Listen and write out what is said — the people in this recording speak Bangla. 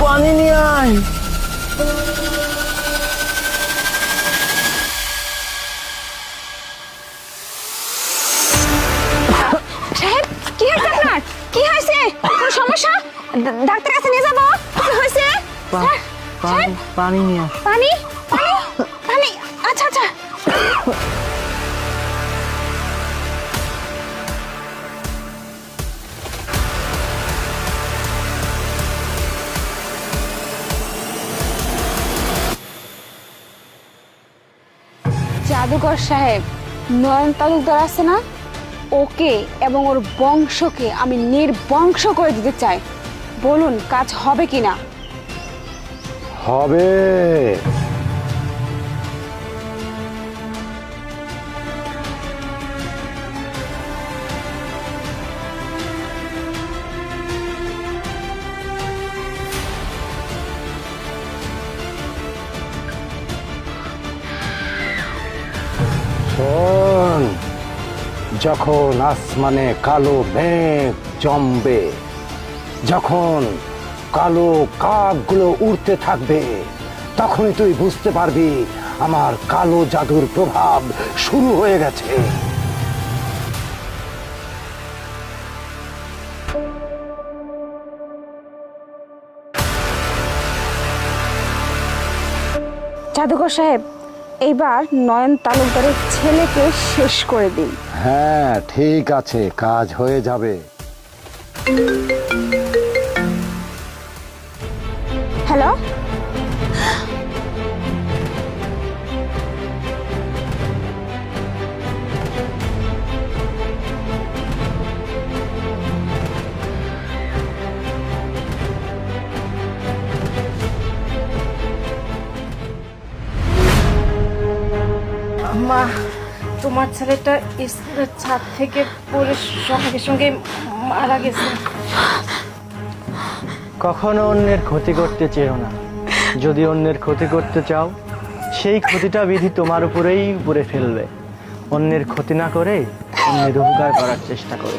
পানি নিয়ে আয়। সাহেব, কি হয়েছে আপনার? কি হয়েছে? কোনো সমস্যা? ডাক্তার কাছে নিয়ে যাবো? কি হয়েছে? স্যার, সাহেব, পানি নিয়ে আস। পানি পানি পানি। আচ্ছা আচ্ছা। জাদুকর সাহেব, নয়ন তালুকদার আছে না, ওকে এবং ওর বংশকে আমি নির্বংশ করে দিতে চাই। বলুন কাজ হবে কিনা? হবে। শোন, যখন আসমানে কালো মেঘ জমবে, যখন কালো কাকগুলো উড়তে থাকবে, তখনই তুই বুঝতে পারবি আমার কালো জাদুর প্রভাব শুরু হয়ে গেছে। জাদুকর সাহেব, এইবার নয়ন তালুকদারের ছেলেকে শেষ করে দিন। হ্যাঁ, ঠিক আছে, কাজ হয়ে যাবে। হ্যালো, মা, তোমার ছেলেটা স্কুলের ছাদ থেকে পড়ে সঙ্গে সঙ্গে মারা গেছে। কখনো অন্যের ক্ষতি করতে চেও না। যদি অন্যের ক্ষতি করতে চাও, সেই ক্ষতিটা বিধি তোমার উপরেই উপরে ফেলবে। অন্যের ক্ষতি না করে অন্যের উপকার করার চেষ্টা করো।